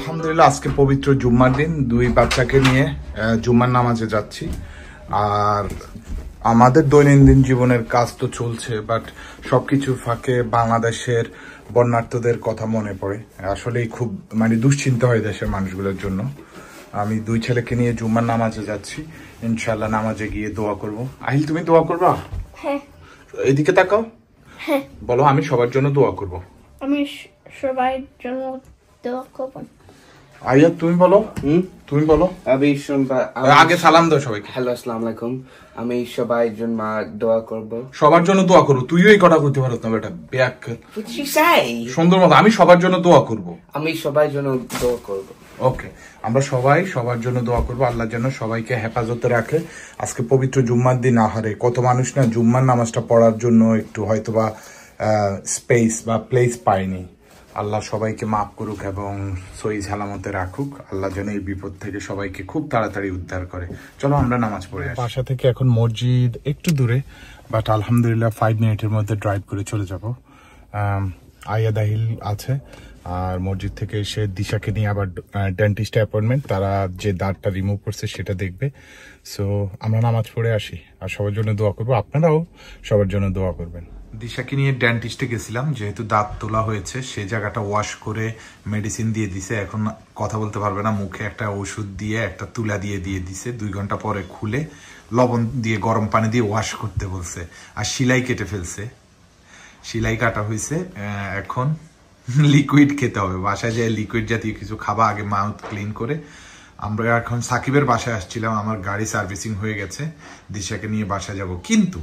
আলহামদুলিল্লাহ আজকে পবিত্র জুম্মার দিন, দুই বাচ্চাকে নিয়ে জুম্মার নামাজে যাচ্ছি। আর আমাদের দৈনন্দিন জীবনের কাজ তো চলছে, বাট সবকিছুর ফাঁকে বাংলাদেশের বন্যার্থদের কথা মনে পড়ে। আসলেই খুব দুশ্চিন্তা হয় দেশের মানুষগুলোর জন্য। আমি দুই ছেলেকে নিয়ে জুম্মার নামাজে যাচ্ছি, ইনশাল্লাহ নামাজে গিয়ে দোয়া করব। আহিল, তুমি দোয়া করবা? হ্যাঁ। এদিকে তাকাও। হ্যাঁ। বলো, আমি সবার জন্য দোয়া করব। আমি সবার জন্য দোয়া করব। আইয়া, তুমি বলো। তুমি বলো। আগে সালাম দাও সবাইকে। হ্যালো, আসসালামু আলাইকুম। আমি সবার জন্য দোয়া করব। সবার জন্য দোয়া করবো? তুইও এই কথা করতে পারো না বেটা, ব্যাককেল। সুন্দর মতো, আমি সবার জন্য দোয়া করব। আমি সবার জন্য দোয়া করব। ওকে, আমরা সবাই সবার জন্য দোয়া করবো, আল্লাহ যেন সবাইকে হেফাজতে রাখে। আজকে পবিত্র জুম্মার দিন, আহারে কত মানুষ না জুম্মার নামাজটা পড়ার জন্য একটু হয়তোবা স্পেস বা প্লেস পায়নি। আল্লাহ সবাইকে মাফ করুক এবং সহি সালামতে রাখুক। আল্লাহ যেন এই বিপদ থেকে সবাইকে খুব তাড়াতাড়ি উদ্ধার করে। চলো আমরা নামাজ পড়ে আসি। বাসা থেকে এখন মসজিদ একটু দূরে, বাট আলহামদুলিল্লাহ 5 মিনিটের মধ্যে ড্রাইভ করে চলে যাব। আয়া দাহিল আছে, আর মসজিদ থেকে এসে দিশাকে নিয়ে আবার ডেন্টিস্ট অ্যাপয়েন্টমেন্ট, তারা যে দাঁতটা রিমুভ করছে সেটা দেখবে। সো আমরা নামাজ পড়ে আসি, আর সবার জন্য দোয়া করবো। আপনারাও সবার জন্য দোয়া করবেন। দিশাকে নিয়ে ডেন্টিস্টে গেছিলাম, যেহেতু দাঁত তোলা হয়েছে সে জায়গাটা ওয়াশ করে মেডিসিন দিয়ে দিছে। এখন কথা বলতে পারবে না, মুখে একটা ওষুধ দিয়ে একটা তুলা দিয়ে দিছে। 2 ঘন্টা পরে খুলে লবণ দিয়ে গরম পানি দিয়ে ওয়াশ করতে বলছে, আর সেলাই কেটে ফেলছে। সেলাই কাটা হয়েছে, এখন লিকুইড খেতে হবে। বাসায় যে লিকুইড জাতীয় কিছু খাবা, আগে মাউথ ক্লিন করে। আমরা এখন সাকিবের বাসায় আসছিলাম, আমার গাড়ি সার্ভিসিং হয়ে গেছে, দিশাকে নিয়ে বাসায় যাব। কিন্তু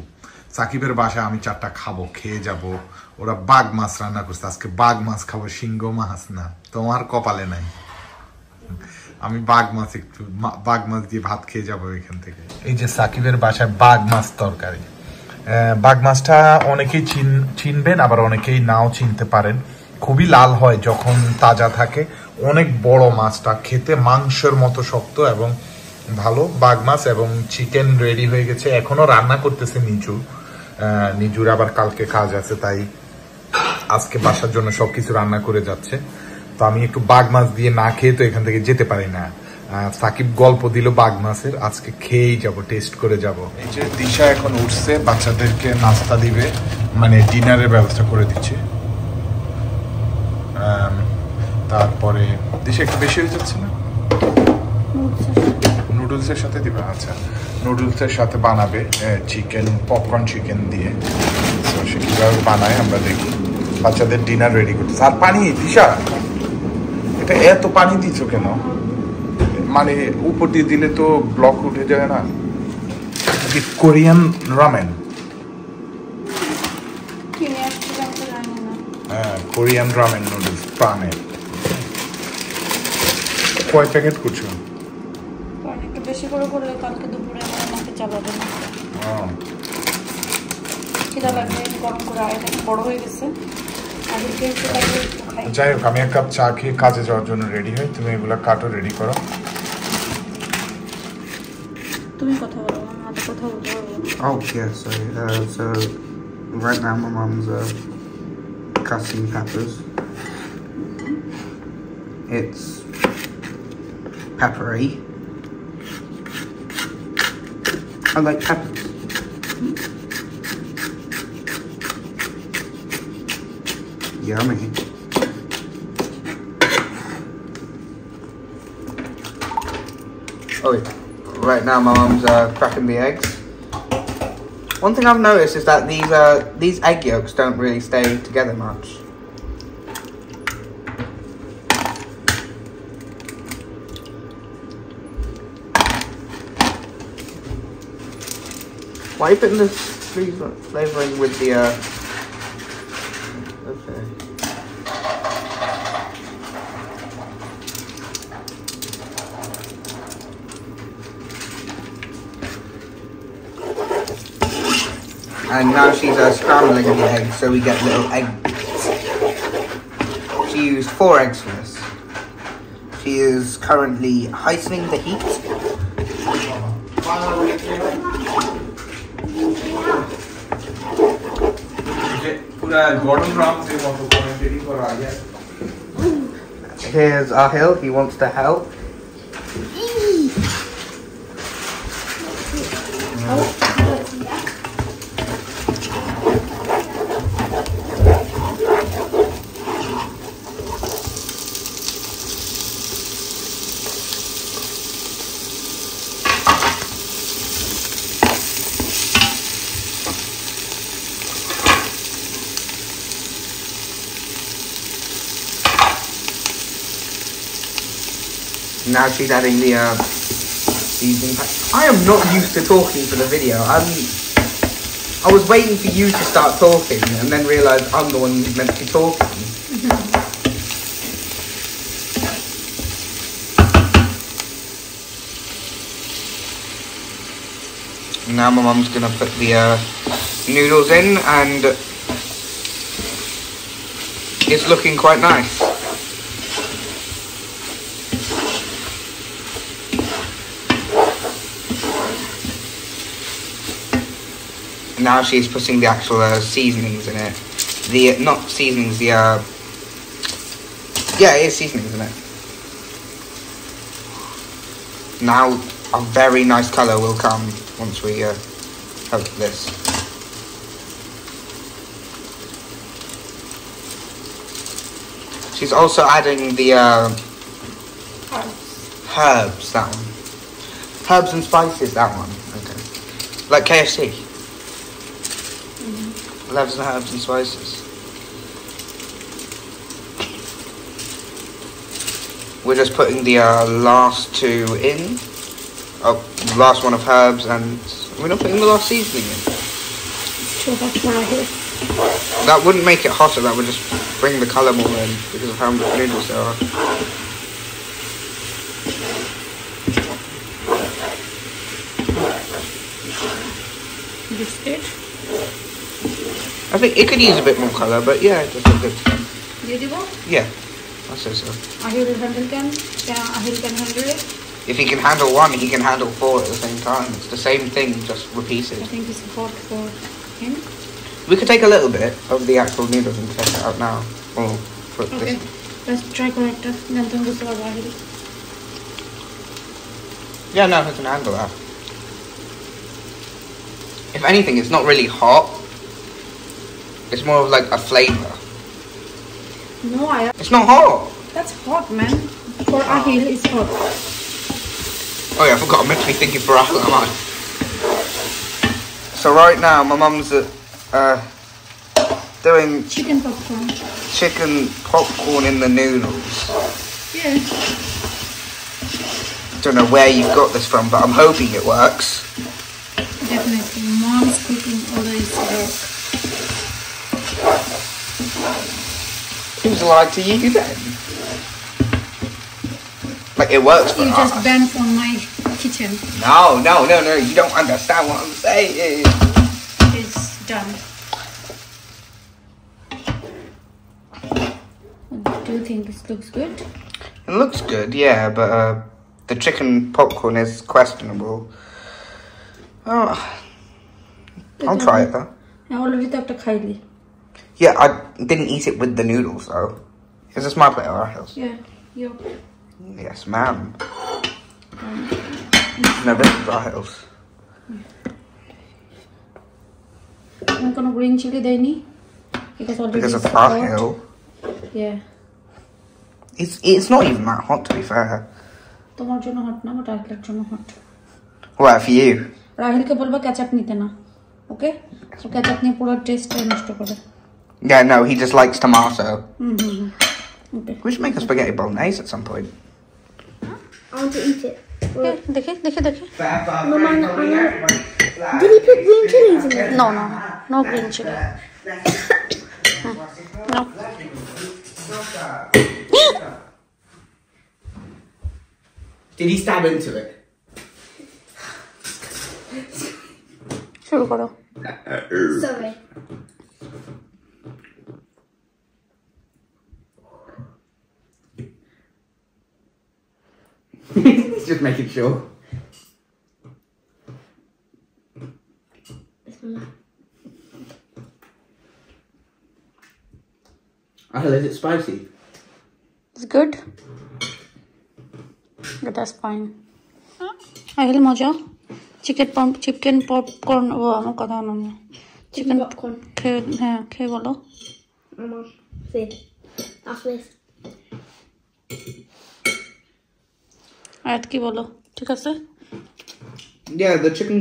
সাকিবের বাসায় আমি 4টা খাবো, খেয়ে যাব। ওরা বাঘ মাছ রান্না করছে, আজকে বাঘ মাছ খাবো, সিংহ মাছ না। তোমার কপালে নাই। আমি বাঘ মাছ দিয়ে ভাত খেয়ে যাবো এখান থেকে। এই যে সাকিবের বাসায় বাঘ মাছ তরকারি। বাঘ মাছটা অনেকেই চিনবেন, আবার অনেকেই নাও চিনতে পারেন। খুবই লাল হয় যখন তাজা থাকে। অনেক বড় মাছটা, খেতে মাংসের মতো শক্ত এবং ভালো বাঘ মাছ। এবং চিকেন রেডি হয়ে গেছে, এখনো রান্না করতেছে নিজুর আবার কালকে কাজ আছে, তাই আজকে বাসার জন্য সবকিছু রান্না করে যাচ্ছে। তো আমি একটু বাঘ মাছ দিয়ে না খেয়ে তো এখান থেকে যেতে পারি না। সাকিব গল্প দিল বাঘ মাছের, আজকে খেয়েই যাব, টেস্ট করে যাব। এই যে দিশা এখন উঠছে, বাচ্চাদেরকে নাস্তা দিবে, ডিনারের ব্যবস্থা করে দিচ্ছে। তারপরে দিশা একটু বেশি হয়ে যাচ্ছে না? নুডলসের সাথে দিবে? আচ্ছা, নুডলসের সাথে বানাবে চিকেন, পপকর্ন চিকেন দিয়ে। সে কিভাবে বানায় আমরা দেখি। বাচ্চাদের ডিনার রেডি করতেছে। আর পানি, দিশা এটা এত পানি দিচ্ছ কেন? উপর দিয়ে দিলে তো ব্লক উঠে যায় না? Korean ramen. হ্যাঁ, কোরিয়ান রামেন নুডলস পানে। কয় প্যাকেট করছো? একটু বেশি করে করলে কালকে দুপুরে আমার মাকে চালাবে না। খিদা লাগবে, গরম করে আয়টা বড় হয়ে গেছে। যাই হোক, আমি 1 কাপ চা খেয়ে কাজে যাওয়ার জন্য রেডি হই। তুমি এগুলা কাটো, রেডি করো। তুমি কথা বলো, আমি কথা বলবো। Oh yeah, so right now my mum's cutting peppers. It's peppery. I like peppers. Yummy. Oh yeah. Right now my mum's cracking the eggs. One thing I've noticed is that these egg yolks don't really stay together much. Why are you putting this flavouring with the okay. And now she's scrambling the eggs so we get little egg bits. She used 4 eggs for this. She is currently heightening the heat. Here's Ahil. He wants to help. Now she's adding the seasoning pack. I am not used to talking for the video. I was waiting for you to start talking and then realised I'm the one who's meant to be talking. Now my mum's gonna put the noodles in, and it's looking quite nice. Now she's putting the actual seasonings in it. Not seasonings, yeah, it is seasonings in it. Now a very nice colour will come once we have this. She's also adding the herbs, that one. Herbs and spices, that one. Okay. Like KFC. Herbs and herbs and spices. We're just putting the last two in. Oh, the last one of herbs, and we're not putting the last seasoning in. That wouldn't make it hotter, that would just bring the colour more in because of how much noodles there are. This it? I think it could use a bit more colour, but yeah, it does look good. Yeah, I say so. Ahil can handle it? If he can handle one, he can handle four at the same time. It's the same thing, just repeated. I think it's hot for him. We could take a little bit of the actual noodles and test it out now. Or put Okay, this. let's try connector. Then turn this over Ahil. Yeah, no, he can handle that. If anything, it's not really hot. It's more of like a flavour. No, It's not hot. that's hot, man. For Ahil, it's hot. Oh yeah, I forgot. I'm meant to be thinking for Ahil, am I? So right now, my mum's doing Chicken popcorn. chicken popcorn in the noodles. Yeah. Don't know where you've got this from, but I'm hoping it works. Definitely. Mom's cooking always work. Who's lied to you then? Like, it works for You us. just banned from my kitchen. No, you don't understand what I'm saying. It's done. Do you think this looks good? It looks good, yeah, but the chicken popcorn is questionable. Oh, I'll try it though. I already একটা খাইলি. Yeah, I didn't eat it with the noodles though. Is this my plate or Ahil's? Yeah, you. Yes, ma'am. No, this is Ahil's. আমি কোনো green chili দেইনি. Because already Because of it's hot. Ahil. Yeah. It's not even that hot, to be fair. তোমার জন্য hot না, but রাহিলের জন্য hot. Well, for you. রাহিলকে বলবা ketchup নিতে না. Okay? So কেচাপ নিয়ে পুরো টেস্ট নষ্ট করে। Yeah, no, he just likes tomato. Okay. We should make a spaghetti bolognese at some point. I want to eat it. দেখে Mama, did he put green chilies in it? No green chili. No. Did he stab into it? শুরু করো। Sorry. Just making sure. Ahil, is it spicy? It's good? But that's fine. Ahil moja. Chicken popcorn. Oh, আমার কথা না না। Chicken popcorn. খেয়ে বলো। See. After this. আয়াত কি বলো? ঠিক আছে? Yeah, the chicken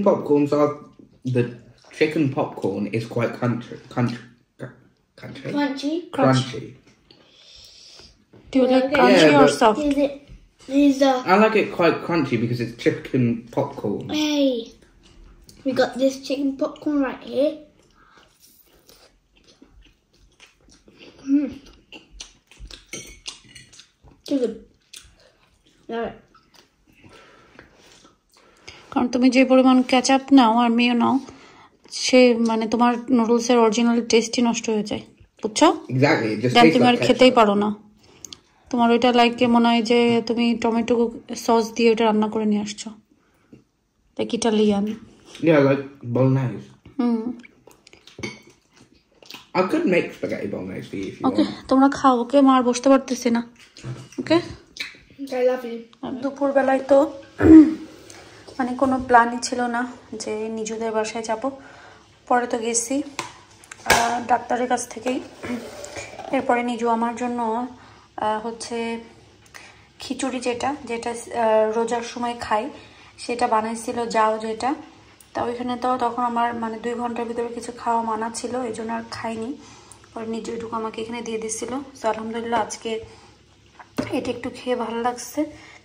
popcorn is quite crunchy. Crunchy. Do you like crunchy or soft? I like it quite crunchy because it's chicken popcorn. Hey, we got this chicken popcorn right here. Too good. Alright. কারণ তুমি যে পরিমাণ ketchup নাও আর Mayo নাও সে মানে তোমার নুডলসের original টেস্টই নষ্ট হয়ে যায় বুঝছো? Exactly. দেন তুমি আর খেতেই পারো না। তোমার ওইটা লাইক মনে হয় যে তুমি টমেটো সস দিয়ে ওটা রান্না করে নিয়ে আসছো। Like Italian. Yeah, like bolognese. I could make spaghetti bolognese for you if you okay want. তোমরা খাও ওকে মা আর বসতে পারতেছি না ওকে I love you. দুপুরবেলায় তো মানে কোনো প্ল্যানই ছিল না যে নিজুদের বাসায় যাব পরে তো গেছি ডাক্তারের কাছ থেকেই এরপরে নিজু আমার জন্য হচ্ছে খিচুড়ি যেটা রোজার সময় খাই সেটা বানাইছিল যাও যেটা তা ওইখানে তো তখন আমার মানে 2 ঘন্টার ভিতরে কিছু খাওয়া মানা ছিল এই জন্য আর খাইনি পরে নিজু এটুকু আমাকে এখানে দিয়ে দিচ্ছিল তো আলহামদুলিল্লাহ আজকে এটা একটু খেয়ে ভালো লাগছে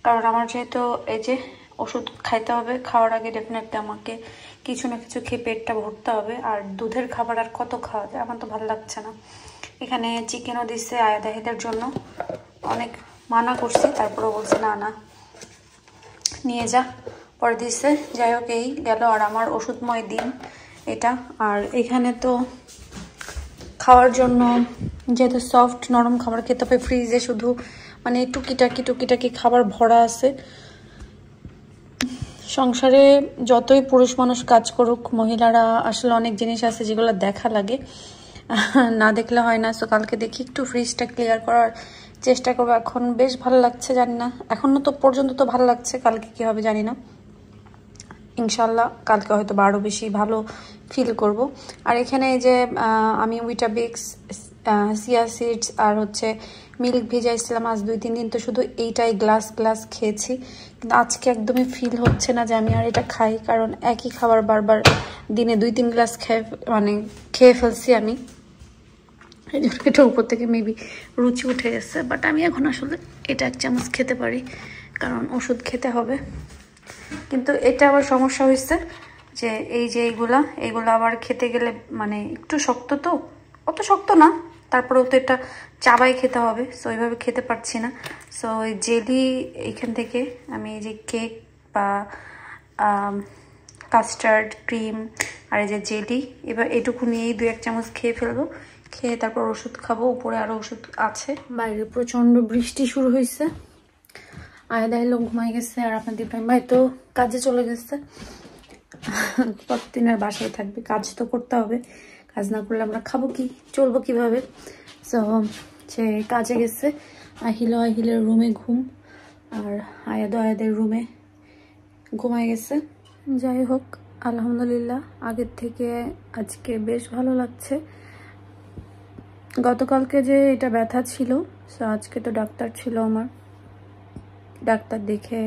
কারণ আমার যেহেতু এই যে ওষুধ খাইতে হবে খাওয়ার আগে ডেফিনেটলি আমাকে কিছু না কিছু খেয়ে পেটটা ভরতে হবে আর দুধের খাবার আর কত খাওয়া যায় আমার তো ভালো লাগছে না এখানে চিকেনও দিচ্ছে আয়াদাহিদের জন্য অনেক মানা করছি তারপরেও বলছে না না নিয়ে যা পরে দিচ্ছে যাই হোক এই গেল আর আমার ওষুধময় দিন এটা আর এখানে তো খাওয়ার জন্য যেহেতু সফট নরম খাবার খেতে হবে ফ্রিজে শুধু মানে টুকিটাকি খাবার ভরা আছে সংসারে যতই পুরুষ মানুষ কাজ করুক মহিলারা আসলে অনেক জিনিস আছে যেগুলো দেখা লাগে না দেখলে হয় না সো কালকে দেখি একটু ফ্রিজটা ক্লিয়ার করার চেষ্টা করবো এখন বেশ ভালো লাগছে জানি না এখনো তো পর্যন্ত তো ভালো লাগছে কালকে কি হবে জানি না ইনশাআল্লাহ কালকে হয়তো আরো বেশি ভালো ফিল করব আর এখানে এই যে আমি উইটাবিক্স সিয়া সিডস আর হচ্ছে মিল্ক ভিজাইছিলাম আজ 2-3 দিন তো শুধু এইটাই গ্লাস খেয়েছি কিন্তু আজকে একদমই ফিল হচ্ছে না যে আমি আর এটা খাই কারণ একই খাবার বারবার দিনে 2-3 গ্লাস খেয়ে ফেলছি আমি এটা উপর থেকে মেবি রুচি উঠে গেছে বাট আমি এখন আসলে এটা 1 চামচ খেতে পারি কারণ ওষুধ খেতে হবে কিন্তু এটা আবার সমস্যা হয়েছে যে এই যে এইগুলা আবার খেতে গেলে মানে একটু শক্ত তো অত শক্ত না তারপরেও তো এটা চাবাই খেতে হবে সো এইভাবে খেতে পারছি না সো ওই জেলি এখান থেকে আমি এই যে কেক বা কাস্টার্ড ক্রিম আর এই যে জেলি এবার এটুকু নিয়েই 2-1 চামচ খেয়ে ফেলবো খেয়ে তারপর ওষুধ খাবো উপরে আরো ওষুধ আছে বাইরে প্রচন্ড বৃষ্টি শুরু হয়েছে আয়াদা লোক ঘুমাই গেছে আর আপনাদের ইব্রাহিম ভাই তো কাজে চলে গেছে কতদিন আর বাসায় থাকবে কাজ তো করতে হবে কাজ না করলে আমরা খাবো কি চলবো কিভাবে সো সে কাজে গেছে আহিলের রুমে ঘুম আর আয়াদের রুমে ঘুমাই গেছে যাই হোক আলহামদুলিল্লাহ আগের থেকে আজকে বেশ ভালো লাগছে গতকালকে যে এটা ব্যথা ছিল সো আজকে তো ডাক্তার ছিল আমার ডাক্তার দেখে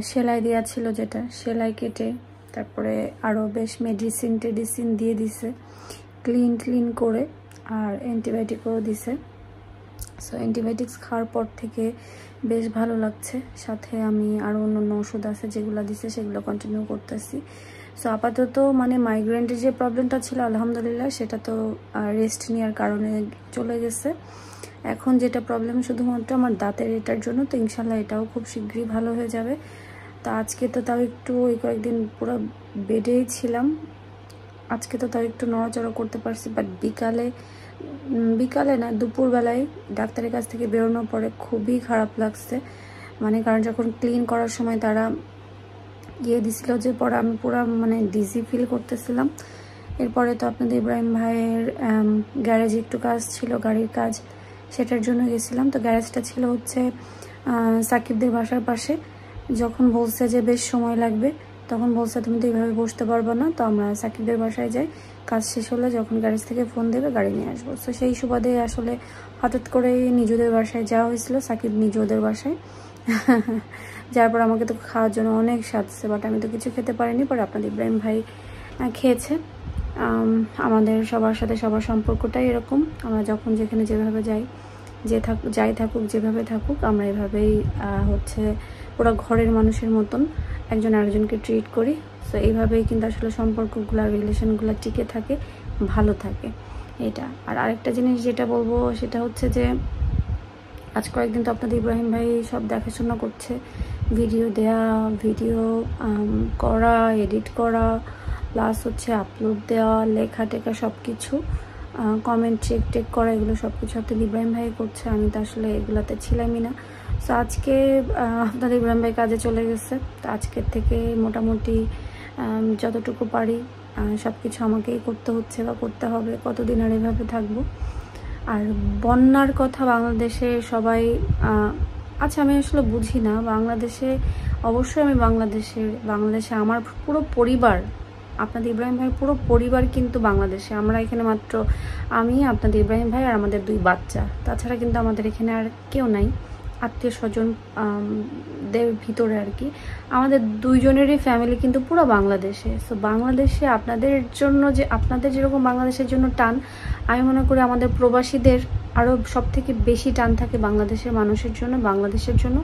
সেলাই দেওয়া ছিল যেটা সেলাই কেটে তারপরে আরও বেশ মেডিসিন দিয়ে দিছে ক্লিন করে আর অ্যান্টিবায়োটিকও দিছে সো অ্যান্টিবায়োটিক্স খাওয়ার পর থেকে বেশ ভালো লাগছে সাথে আমি আরও অন্য ওষুধ আছে যেগুলো দিছে সেগুলো কন্টিনিউ করতেছি সো আপাতত মানে মাইগ্রেনের যে প্রবলেমটা ছিল আলহামদুলিল্লাহ সেটা তো রেস্ট নেওয়ার কারণে চলে গেছে এখন যেটা প্রবলেম শুধুমাত্র আমার দাঁতের এটার জন্য তো ইনশাল্লাহ এটাও খুব শীঘ্রই ভালো হয়ে যাবে তো আজকে তো তাও একটু ওই কয়েকদিন পুরো বেডেই ছিলাম আজকে তো তাও একটু নড়াচড়া করতে পারছি বাট বিকালে না দুপুরবেলায় ডাক্তারের কাছ থেকে বেরোনোর পরে খুবই খারাপ লাগছে মানে কারণ যখন ক্লিন করার সময় তারা দিছিল যে পরে আমি পুরো মানে ডিজি ফিল করতেছিলাম এরপরে তো আপনাদের ইব্রাহিম ভাইয়ের গ্যারেজে একটু কাজ ছিল গাড়ির কাজ সেটার জন্য গেছিলাম। তো গ্যারেজটা ছিল হচ্ছে সাকিবদের বাসার পাশে। যখন বলছে যে বেশ সময় লাগবে, তখন বলছে তুমি তো এইভাবে বসতে পারবে না, তো আমরা সাকিবদের বাসায় যাই, কাজ শেষ হলে যখন গ্যারেজ থেকে ফোন দেবে গাড়ি নিয়ে আসবো। তো সেই সুবাদে আসলে হঠাৎ করে নিজুদের বাসায় যাওয়া হয়েছিল, সাকিব নিজুদের বাসায়। যার পর আমাকে তো খাওয়ার জন্য অনেক সাজছে, বাট আমি তো কিছু খেতে পারিনি। পরে আপনাদের ইব্রাহিম ভাই খেয়েছে। আমাদের সবার সাথে সবার সম্পর্কটাই এরকম, আমরা যখন যেখানে যেভাবে যাই, যাই থাকুক যেভাবে থাকুক, আমরা এভাবেই হচ্ছে পুরো ঘরের মানুষের মতন একজন আরেকজনকে ট্রিট করি। সো এইভাবেই কিন্তু আসলে সম্পর্কগুলো, রিলেশনগুলো টিকে থাকে, ভালো থাকে এটা। আর আরেকটা জিনিস যেটা বলবো সেটা হচ্ছে যে আজ কয়েকদিন তো আপনাদের ইব্রাহিম ভাই সব দেখাশোনা করছে, ভিডিও দেয়া, ভিডিও করা, এডিট করা, প্লাস হচ্ছে আপলোড দেওয়া, লেখা টেখা সব কিছু, কমেন্ট চেক করা, এগুলো সব কিছু আপনাদের ইব্রাহিম ভাই করছে। আমি তো আসলে এগুলাতে ছিলামই না। তো আজকে আপনাদের ইব্রাহিম ভাই কাজে চলে গেছে। তো আজকের থেকে মোটামুটি যতটুকু পারি সব কিছু আমাকেই করতে হচ্ছে বা করতে হবে। কতদিন আর এভাবে থাকবো। আর বন্যার কথা বাংলাদেশে সবাই আচ্ছা, আমি আসলে বুঝি না বাংলাদেশে, অবশ্যই আমি বাংলাদেশে আমার পুরো পরিবার, আপনাদের ইব্রাহিম ভাইয়ের পুরো পরিবার কিন্তু বাংলাদেশে। আমরা এখানে মাত্র আমি, আপনাদের ইব্রাহিম ভাই আর আমাদের 2 বাচ্চা, তাছাড়া কিন্তু আমাদের এখানে আর কেউ নাই আত্মীয় স্বজন দের ভিতরে আর কি। আমাদের 2 জনেরই ফ্যামিলি কিন্তু পুরো বাংলাদেশে। সো বাংলাদেশে আপনাদের জন্য, যে আপনাদের যেরকম বাংলাদেশের জন্য টান, আমি মনে করি আমাদের প্রবাসীদের আরও সব থেকে বেশি টান থাকে বাংলাদেশের মানুষের জন্য, বাংলাদেশের জন্য,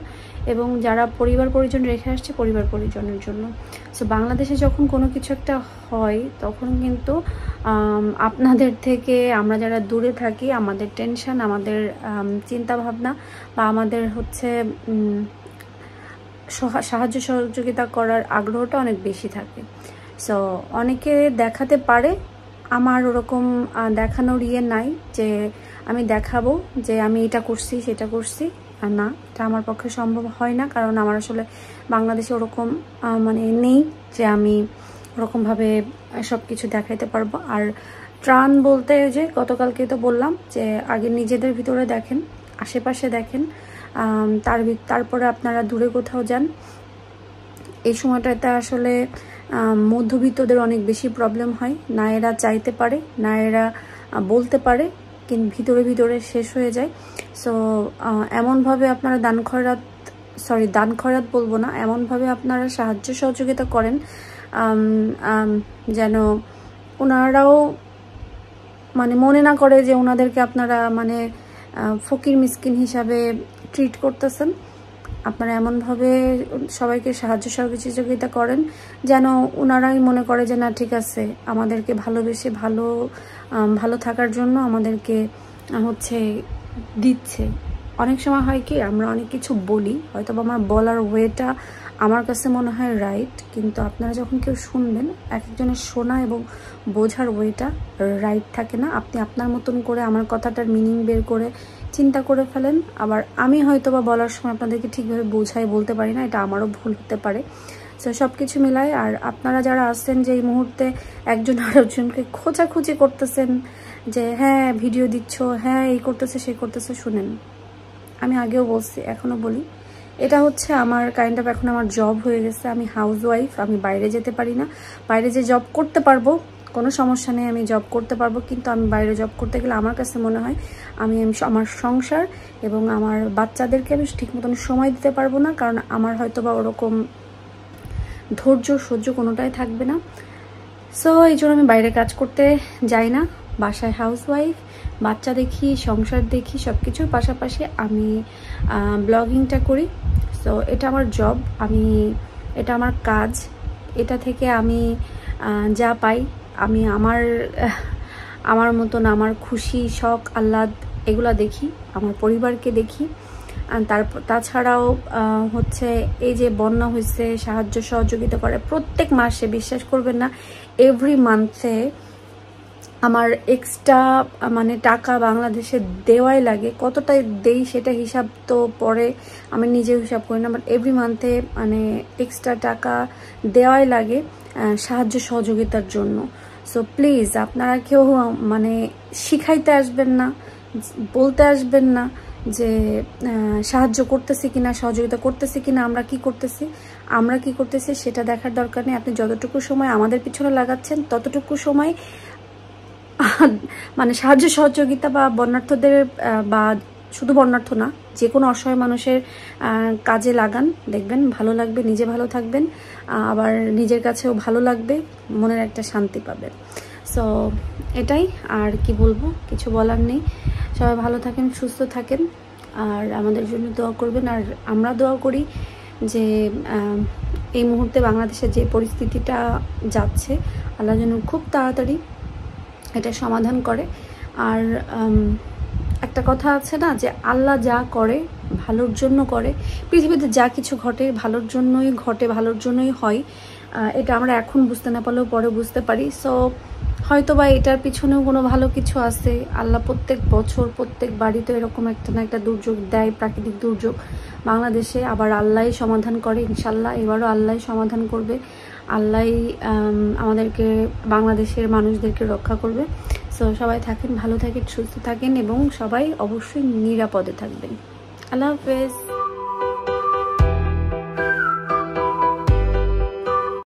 এবং যারা পরিবার পরিজন রেখে আসছে পরিবার পরিজনের জন্য। সো বাংলাদেশে যখন কোনো কিছু একটা হয় তখন কিন্তু আপনাদের থেকে আমরা যারা দূরে থাকি, আমাদের টেনশন, আমাদের চিন্তা ভাবনা বা আমাদের হচ্ছে সাহায্য সহযোগিতা করার আগ্রহটা অনেক বেশি থাকে। সো অনেকে দেখাতে পারে, আমার ওরকম দেখানোর ইয়ে নাই যে আমি দেখাবো যে আমি এটা করছি সেটা করছি, আর না, এটা আমার পক্ষে সম্ভব হয় না। কারণ আমার আসলে বাংলাদেশে ওরকম মানে নেই যে আমি ওরকমভাবে সব কিছু দেখাইতে পারবো। আর ত্রাণ বলতে যে গতকালকে তো বললাম যে আগে নিজেদের ভিতরে দেখেন, আশেপাশে দেখেন, তারপরে আপনারা দূরে কোথাও যান। এই সময়টাতে আসলে মধ্যবিত্তদের অনেক বেশি প্রবলেম হয়, না এরা চাইতে পারে, না এরা বলতে পারে, কিন্তু ভিতরে ভিতরে শেষ হয়ে যায়। সো এমনভাবে আপনারা দান খয়রাত বলবো না, এমনভাবে আপনারা সাহায্য সহযোগিতা করেন যেন ওনারাও মানে মনে না করে যে ওনাদেরকে আপনারা মানে ফকির মিসকিন হিসাবে ট্রিট করতেছেন। আপনারা এমনভাবে সবাইকে সাহায্য সহযোগিতা করেন যেন ওনারাই মনে করে যে না ঠিক আছে, আমাদেরকে ভালোবেসে ভালো থাকার জন্য আমাদেরকে হচ্ছে দিচ্ছে। অনেক সময় হয় কি, আমরা অনেক কিছু বলি, হয়তো আমার বলার ওয়েটা আমার কাছে মনে হয় রাইট, কিন্তু আপনারা যখন কেউ শুনবেন, এক একজনের শোনা এবং বোঝার ওয়েটা রাইট থাকে না। আপনি আপনার মতন করে আমার কথাটার মিনিং বের করে চিন্তা করে ফেলেন। আবার আমি হয়তো বা বলার সময় আপনাদেরকে ঠিকভাবে বোঝাই বলতে পারি না, এটা আমারও ভুল হতে পারে। সো সব কিছু মিলায়। আর আপনারা যারা আসছেন যে এই মুহূর্তে একজন আরেকজনকে খোঁচাখুচি করতেছেন যে হ্যাঁ ভিডিও দিচ্ছ, হ্যাঁ এই করতেছে সেই করতেছে, শুনেন, আমি আগেও বলছি, এখনও বলি, এটা হচ্ছে আমার কাইন্ড অফ এখন আমার জব হয়ে গেছে। আমি হাউস ওয়াইফ, আমি বাইরে যেতে পারি না। বাইরে যে জব করতে পারবো কোনো সমস্যা নেই, আমি জব করতে পারবো, কিন্তু আমি বাইরে জব করতে গেলে আমার কাছে মনে হয় আমি আমার সংসার এবং আমার বাচ্চাদেরকে আমি ঠিক মতন সময় দিতে পারবো না, কারণ আমার হয়তো বা ওরকম ধৈর্য সহ্য কোনোটাই থাকবে না। সো এই জন্য আমি বাইরে কাজ করতে যাই না, বাসায় হাউস ওয়াইফ, বাচ্চা দেখি, সংসার দেখি, সব কিছুর পাশাপাশি আমি ব্লগিংটা করি। সো এটা আমার জব, এটা আমার কাজ। এটা থেকে আমি যা পাই আমি আমার মতন আমার খুশি, শখ, আহ্লাদ এগুলা দেখি, আমার পরিবারকে দেখি। তাছাড়াও হচ্ছে এই যে বন্যা হয়েছে, সাহায্য সহযোগিতা করে প্রত্যেক মাসে, বিশ্বাস করবেন না, এভরি মান্থে আমার এক্সট্রা মানে টাকা বাংলাদেশে দেওয়াই লাগে। কতটা দেই সেটা হিসাব তো পরে আমি নিজেও হিসাব করি না, বাট এভরি মান্থে মানে এক্সট্রা টাকা দেওয়াই লাগে সাহায্য সহযোগিতার জন্য। সো প্লিজ আপনারা কেউ মানে শিখাইতে আসবেন না, বলতে আসবেন না যে সাহায্য করতেছি কিনা, সহযোগিতা করতেছি কিনা, আমরা কি করতেছি সেটা দেখার দরকার নেই। আপনি যতটুকু সময় আমাদের পিছনে লাগাচ্ছেন ততটুকু সময় মানে সাহায্য সহযোগিতা বা বন্যার্থদের বা শুধু বন্যার্থ না, যে কোনো অসহায় মানুষের কাজে লাগান, দেখবেন ভালো লাগবে, নিজে ভালো থাকবেন, আবার নিজের কাছেও ভালো লাগবে, মনের একটা শান্তি পাবেন। সো এটাই, আর কি বলবো, কিছু বলার নেই। সবাই ভালো থাকেন, সুস্থ থাকেন, আর আমাদের জন্য দোয়া করবেন। আর আমরা দোয়া করি যে এই মুহূর্তে বাংলাদেশের যে পরিস্থিতিটা যাচ্ছে, আল্লাহ যেন খুব তাড়াতাড়ি এটা সমাধান করে। আর একটা কথা আছে না, যে আল্লাহ যা করে ভালোর জন্য করে, পৃথিবীতে যা কিছু ঘটে ভালোর জন্যই ঘটে, ভালোর জন্যই হয়। এটা আমরা এখন বুঝতে না পারলেও পরে বুঝতে পারি। সো হয়তো বা এটার পিছনেও কোনো ভালো কিছু আছে। আল্লাহ প্রত্যেক বছর প্রত্যেক বাড়িতে এরকম একটা না একটা দুর্যোগ দেয়, প্রাকৃতিক দুর্যোগ বাংলাদেশে, আবার আল্লাহই সমাধান করে। ইনশাল্লাহ এবারও আল্লাহই সমাধান করবে, আল্লাহই আমাদেরকে, বাংলাদেশের মানুষদেরকে রক্ষা করবে। সো সবাই থাকেন, ভালো থাকেন, সুস্থ থাকেন, এবং সবাই অবশ্যই নিরাপদে থাকবেন। আল্লাহ হাফেজ।